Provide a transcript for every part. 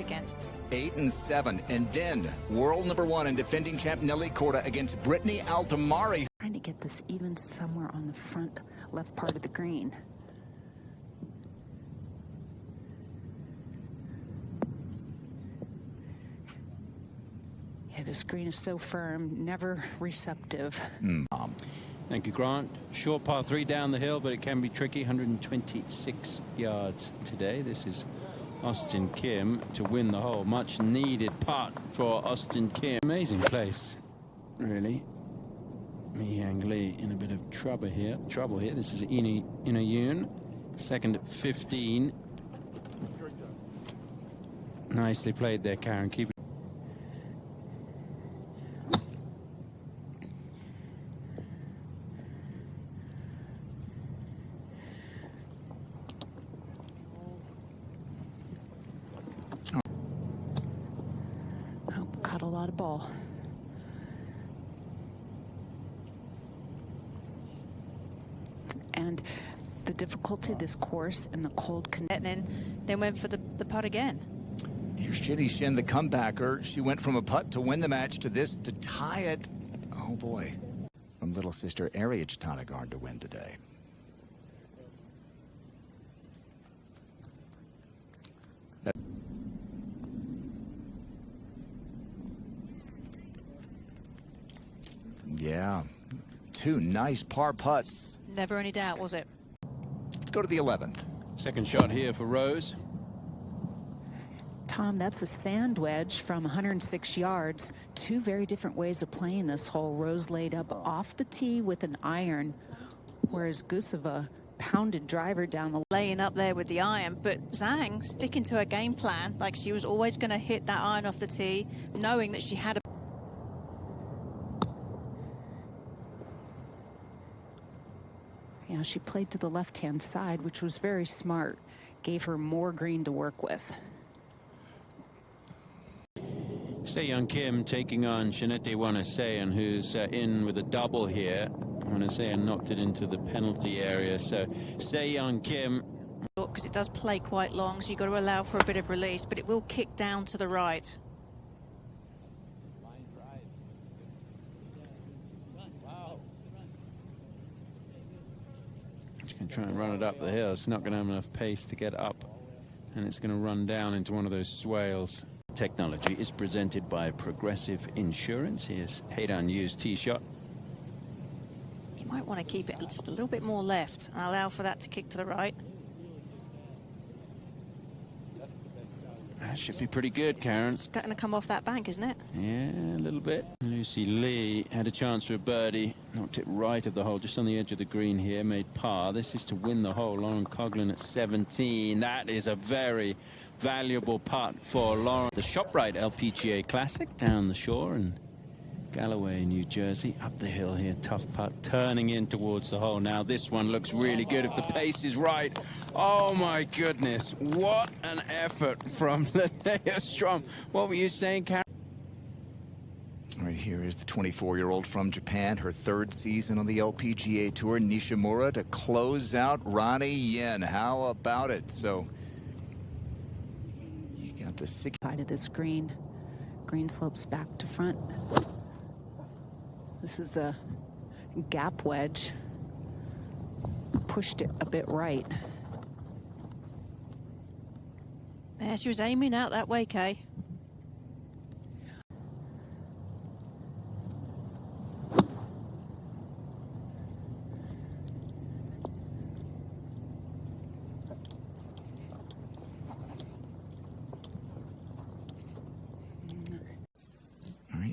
against. 8 and 7, and then world number 1 and defending champ Nelly Korda against Brittany Altamari. Trying to get this even somewhere on the front left part of the green. Yeah, this green is so firm, never receptive. Thank you, Grant. Short par 3 down the hill, but it can be tricky. 126 yards today. This is Austin Kim to win the hole. Much needed putt for Austin Kim. Amazing place, really. Mi Yang Lee in a bit of trouble here. This is Ina Yoon, second at 15. Nicely played there, Karen. Keep it. Cut a lot of ball. And the difficulty of this course and the cold And then went for the putt again. Here's Shitty Shin, the comebacker. She went from a putt to win the match to this to tie it. Oh boy. From little sister Ari Jatanagarn to win today. Yeah, 2 nice par putts. Never any doubt, was it? Let's go to the 11th. Second shot here for Rose. Tom, that's a sand wedge from 106 yards. 2 very different ways of playing this hole. Rose laid up off the tee with an iron, whereas Guseva pounded driver down the laying up there with the iron, but Zhang sticking to her game plan, like she was always going to hit that iron off the tee, knowing that she had a Yeah, she played to the left-hand side, which was very smart. Gave her more green to work with. Se-Young Kim taking on Shinete Wanasean, who's in with a double here. Wanasean knocked it into the penalty area. So Se-Young Kim. Because it does play quite long, so you've got to allow for a bit of release, but it will kick down to the right. Try and run it up the hill. It's not going to have enough pace to get up, and it's going to run down into one of those swales. Technology is presented by Progressive Insurance. Here's Heidan Yu's tee shot. You might want to keep it just a little bit more left and allow for that to kick to the right. That should be pretty good, Karen. It's going to come off that bank, isn't it? Yeah, a little bit. Lucy Lee had a chance for a birdie. Knocked it right of the hole, just on the edge of the green here. Made par. This is to win the hole. Lauren Coughlin at 17. That is a very valuable putt for Lauren. The ShopRite LPGA Classic down the shore in Galloway, New Jersey. Up the hill here. Tough putt. Turning in towards the hole. Now this one looks really good if the pace is right. Oh my goodness. What an effort from Linnea Strom. What were you saying, Karen? Right here is the 24-year-old from Japan, her 3rd season on the LPGA Tour, Nishimura, to close out Ronnie Yin. How about it? So you got the 6 side of this green. Green slopes back to front. This is a gap wedge. Pushed it a bit right. Yeah, she was aiming out that way, Kay.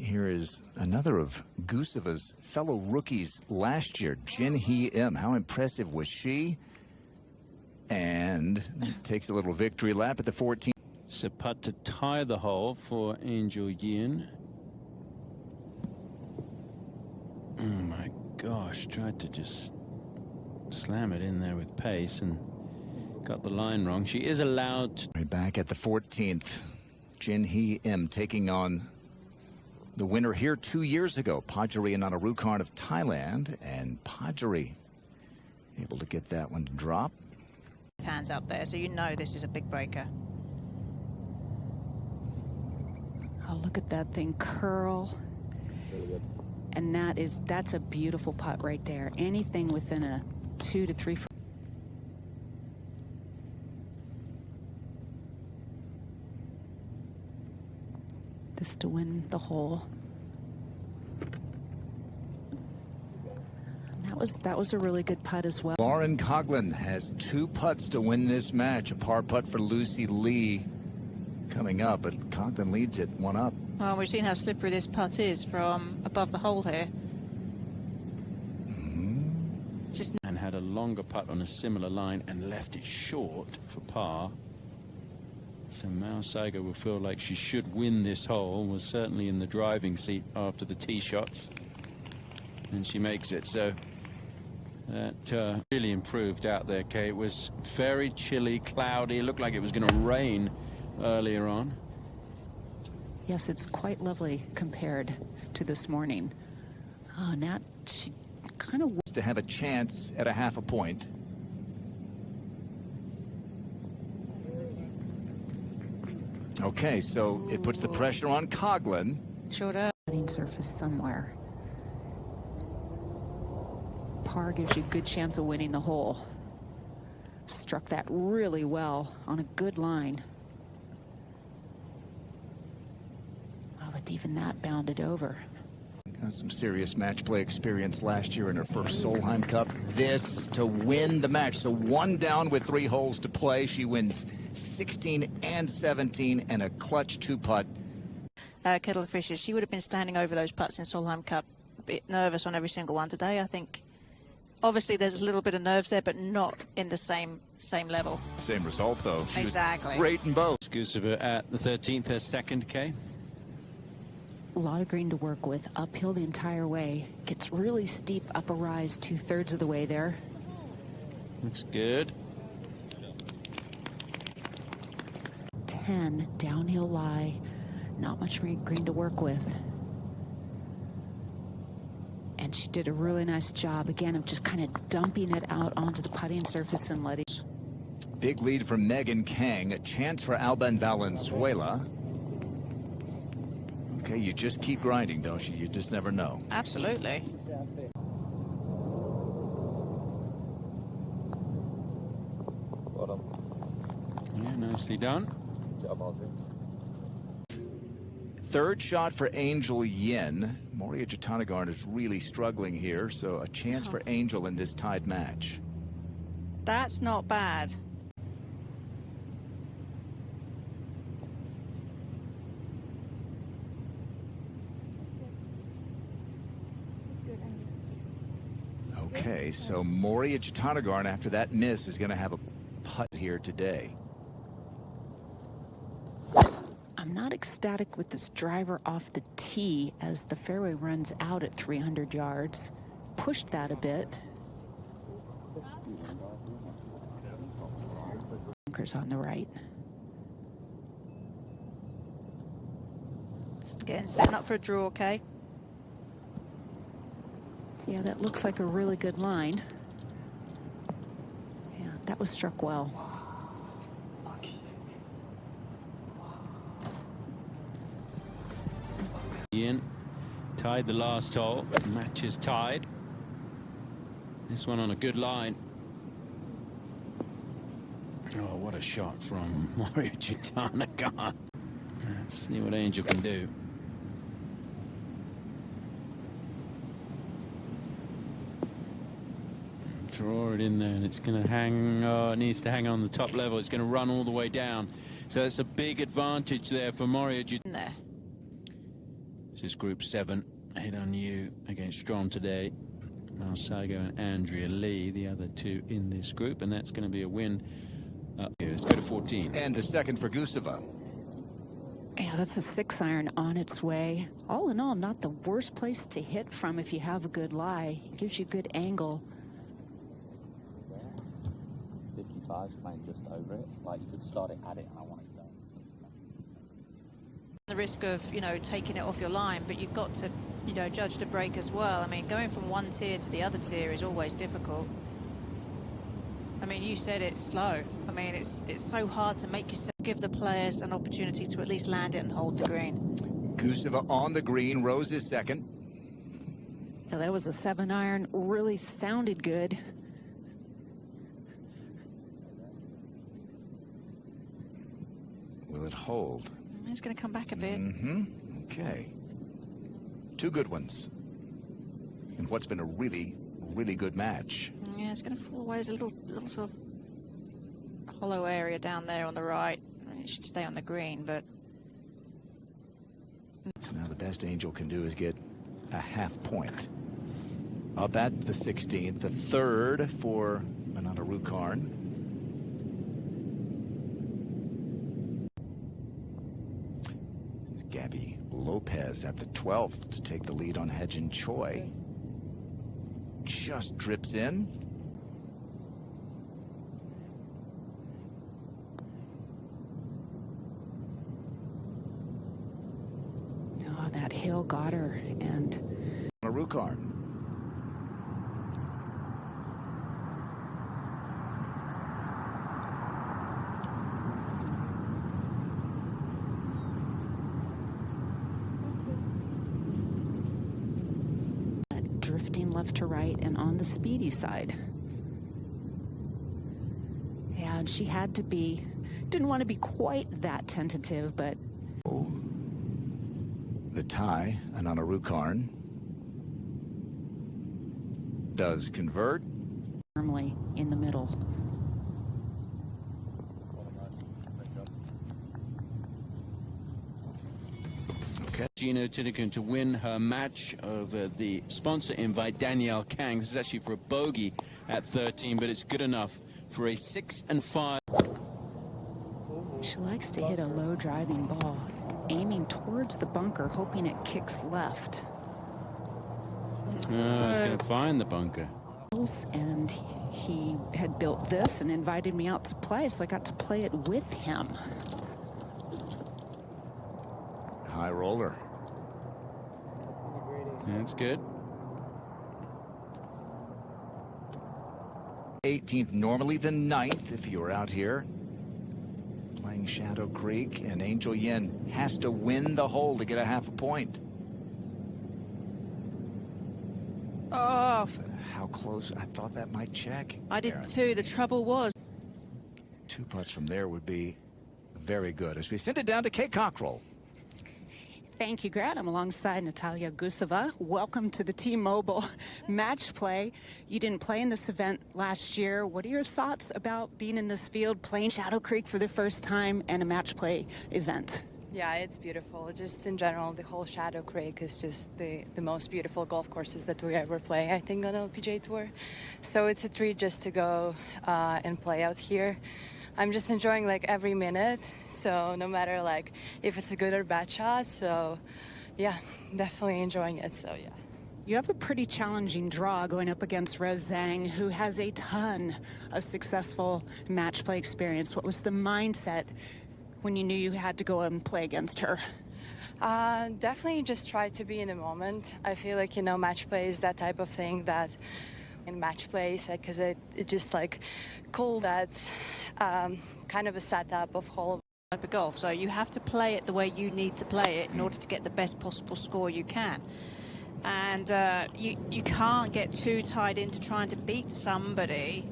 Here is another of Guseva's fellow rookies last year, Jin Hee Im. How impressive was she? And takes a little victory lap at the 14th. So putt to tie the hole for Angel Yin. Oh my gosh, tried to just slam it in there with pace and got the line wrong. She is allowed to... Right back at the 14th, Jin Hee Im taking on the winner here 2 years ago, Pajari Ananarukarn of Thailand, and Pajari able to get that one to drop. Hands up there, so you know this is a big breaker. Oh, look at that thing curl. And that's a beautiful putt right there. Anything within a 2 to 3 foot. This to win the hole. That was a really good putt as well. Lauren Coughlin has 2 putts to win this match. A par putt for Lucy Lee coming up, but Coughlin leads it 1 up. Well, we've seen how slippery this putt is from above the hole here. It's just... And had a longer putt on a similar line and left it short for par. So Mao Sago will feel like she should win this hole, was certainly in the driving seat after the tee shots. And she makes it. So that really improved out there, Kay. It was very chilly, cloudy. It looked like it was going to rain earlier on. Yes, it's quite lovely compared to this morning. Oh, now she kind of... To have a chance at a half a point. Okay, so it puts the pressure on Coughlin. Sure does. Putting surface somewhere. Par gives you a good chance of winning the hole. Struck that really well on a good line. Oh, but even that bounded over. Got some serious match play experience last year in her first Solheim Cup. This to win the match. So 1 down with 3 holes to play. She wins 16 and 17 and a clutch 2-putt. Kettle of Fishes, she would have been standing over those putts in Solheim Cup. A bit nervous on every single one today, I think. Obviously, there's a little bit of nerves there, but not in the same level. Same result, though. She exactly. Was great in both. Gusova at the 13th, her second, K. A lot of green to work with, uphill the entire way. Gets really steep up a rise 2/3 of the way there. Looks good. 10, downhill lie. Not much green to work with. And she did a really nice job, again, of just kind of dumping it out onto the putting surface and letting... Big lead from Megan Kang. A chance for Alban Valenzuela. Okay, you just keep grinding, don't you? You just never know. Absolutely. Yeah, nicely done. Third shot for Angel Yin. Moria Jatanagarn is really struggling here, so a chance for Angel in this tied match. That's not bad. Okay, so Moria Jatanagarn, after that miss, is going to have a putt here today. I'm not ecstatic with this driver off the tee as the fairway runs out at 300 yards. Pushed that a bit. Bunkers on the right. Just getting set up for a draw, okay? Yeah, that looks like a really good line. Yeah, that was struck well. Ian tied the last hole. Match is tied. This one on a good line. Oh, what a shot from Moria Jatanagarn. Let's see what Angel can do. Draw it in there, and it's going to hang. Oh, it needs to hang on the top level. It's going to run all the way down. So it's a big advantage there for Moria Jatanagarn. There. This is Group 7. Hit on you against Strom today. Malsago and Andrea Lee, the other two in this group, and that's going to be a win. Let's go to 14. And the second for Gusova. Yeah, that's a 6-iron on its way. All in all, not the worst place to hit from if you have a good lie. It gives you a good angle. 55, playing just over it. Like, you could start it at it, and I want it done. The risk of, you know, taking it off your line, but you've got to, you know, judge the break as well. I mean, going from one tier to the other tier is always difficult. I mean, you said it's slow. I mean, it's so hard to make yourself give the players an opportunity to at least land it and hold the green. Guseva on the green. Rose is second. Yeah, that was a 7-iron. Really sounded good. Will it hold? He's going to come back a bit. Okay. Two good ones. And what's been a really, really good match. Yeah, it's going to fall away. There's a little sort of hollow area down there on the right. I mean, it should stay on the green, but... So now the best Angel can do is get a half point. Up at the 16th, the third for Manana Rukarn. This is Gabby Lopez at the 12th to take the lead on Hejin Choi. Just drips in. Oh, that hill got her, and Rukarn. drifting left to right and on the speedy side. Yeah, and she had to be, didn't want to be quite that tentative, but... The tie, Anana Rukarn, does convert. Firmly in the middle. Gino Tinnican to win her match over the sponsor invite, Danielle Kang. This is actually for a bogey at 13, but it's good enough for a 6 and 5. She likes to hit a low driving ball, aiming towards the bunker, hoping it kicks left. It's going to find the bunker. And he had built this and invited me out to play, so I got to play it with him. High roller. That's good. 18th, normally the 9th if you were out here playing Shadow Creek, and Angel Yin has to win the hole to get a half a point. Oh, how close. I thought that might check. I did too. The trouble was 2 putts from there would be very good as we send it down to Kay Cockrell. Thank you, Grant. I'm alongside Natalia Guseva. Welcome to the T-Mobile match play. You didn't play in this event last year. What are your thoughts about being in this field, playing Shadow Creek for the first time, and a match play event? Yeah, it's beautiful. Just in general, the whole Shadow Creek is just the most beautiful golf courses that we ever play, I think, on LPGA Tour. So it's a treat just to go and play out here. I'm just enjoying like every minute, so no matter like if it's a good or bad shot, so yeah, definitely enjoying it, so yeah. You have a pretty challenging draw going up against Rose Zhang, who has a ton of successful match play experience. What was the mindset when you knew you had to go and play against her? Definitely just try to be in the moment. I feel like, you know, match play is that type of thing that in match plays, because it just like cool that kind of a setup of whole type of golf. So you have to play it the way you need to play it in order to get the best possible score you can. And you can't get too tied into trying to beat somebody,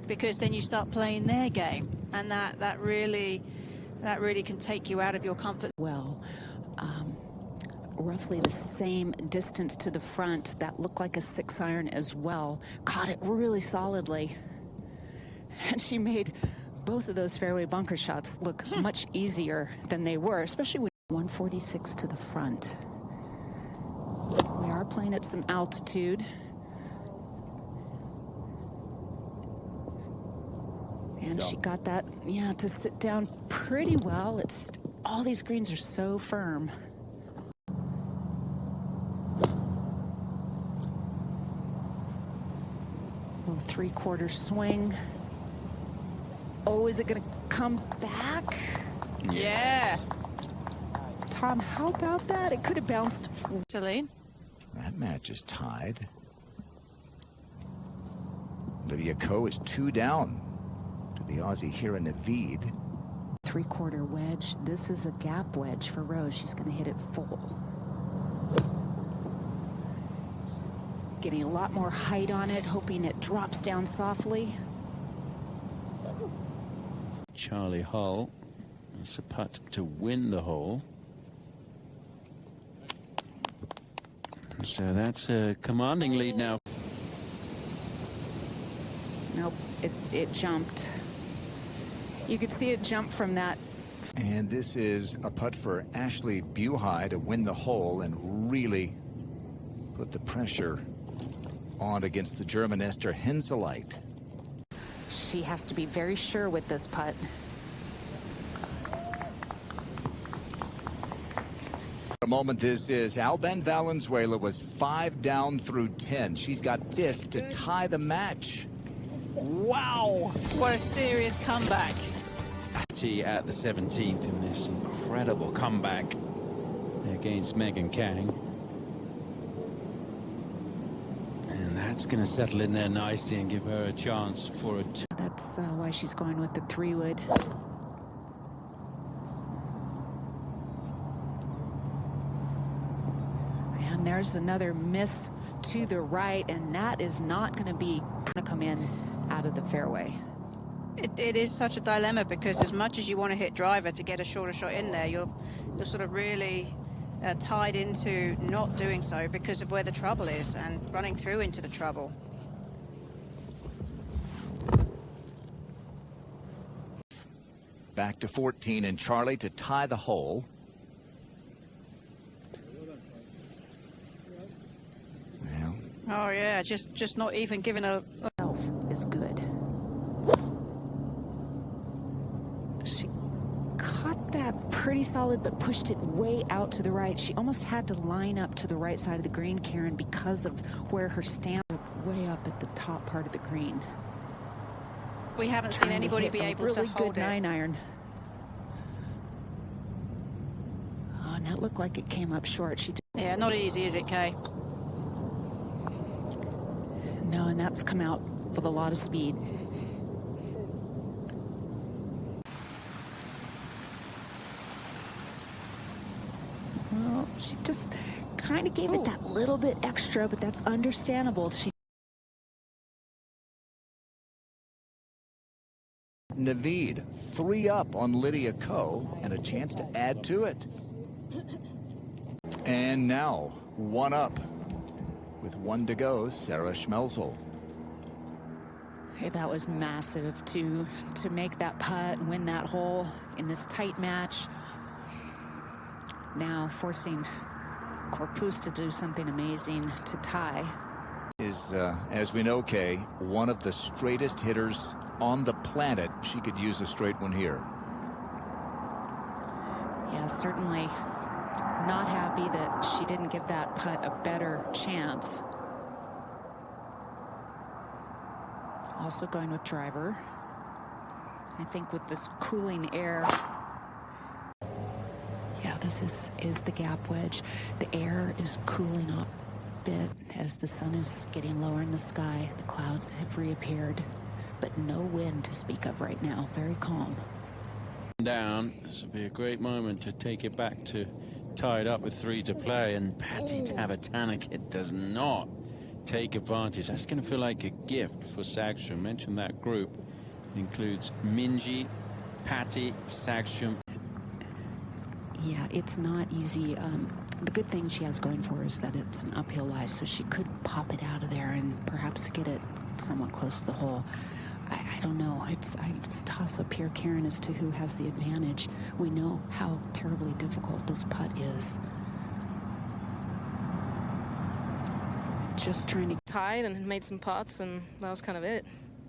because then you start playing their game, and that really can take you out of your comfort. Well, roughly the same distance to the front. That looked like a 6-iron as well. Caught it really solidly. And she made both of those fairway bunker shots look much easier than they were, especially with 146 to the front. We are playing at some altitude. And she got that, yeah, to sit down pretty well. It's all these greens are so firm. Little 3/4 swing. Oh, is it going to come back? Yes. Tom, how about that? It could have bounced. Celine? That match is tied. Lydia Ko is 2 down to the Aussie here in Naveed. 3/4 wedge. This is a gap wedge for Rose. She's going to hit it full. Getting a lot more height on it, hoping it drops down softly. Charlie Hull. It's a putt to win the hole. So that's a commanding lead now. Nope, it jumped. You could see it jump from that. And this is a putt for Ashley Buhai to win the hole and really put the pressure on against the German Esther Henseleit. She has to be very sure with this putt. A moment this is. Alban Valenzuela was 5 down through 10. She's got this to tie the match. Wow! What a serious comeback. At the 17th in this incredible comeback against Megan Kang. And that's going to settle in there nicely and give her a chance for a two. That's why she's going with the 3-wood. And there's another miss to the right, and that is not going to come in out of the fairway. It is such a dilemma because as much as you want to hit driver to get a shorter shot in there, you're sort of really tied into not doing so because of where the trouble is and running through into the trouble. Back to 14 and Charlie to tie the hole. Well. Oh yeah, just not even giving a. Is good. She caught that pretty solid, but pushed it way out to the right. She almost had to line up to the right side of the green, Karen, because of where her stand way up at the top part of the green. We haven't seen anybody be able to hold it. Really good 9-iron. Oh, and that looked like it came up short. Yeah, not easy, is it, Kay? No, and that's come out with a lot of speed. Well, she just kind of gave it that little bit extra, but that's understandable. Naveed 3 up on Lydia Ko and a chance to add to it. And now 1 up with 1 to go, Sarah Schmelzel. Hey, that was massive to make that putt and win that hole in this tight match. Now forcing Corpus to do something amazing to tie. Is, as we know, Kay, one of the straightest hitters on the planet. She could use a straight one here. Yeah, certainly not happy that she didn't give that putt a better chance. Also going with driver. I think with this cooling air. Yeah, this is the gap wedge. The air is cooling off a bit as the sun is getting lower in the sky. The clouds have reappeared, but no wind to speak of right now. Very calm. Down. This will be a great moment to take it back to tied up with 3 to play, and Patty Tavatanakit does not take advantage. That's going to feel like a gift for Sagström. Mentioned that group. It includes Minji, Patty, Sagström. Yeah, it's not easy. The good thing she has going for her is that it's an uphill lie, so she could pop it out of there and perhaps get it somewhat close to the hole. I don't know. It's a toss-up here, Karen, as to who has the advantage. We know how terribly difficult this putt is. Just trying to tied and made some putts, and that was kind of it.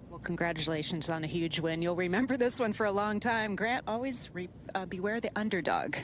Well, congratulations on a huge win. You'll remember this one for a long time. Grant, always beware the underdog.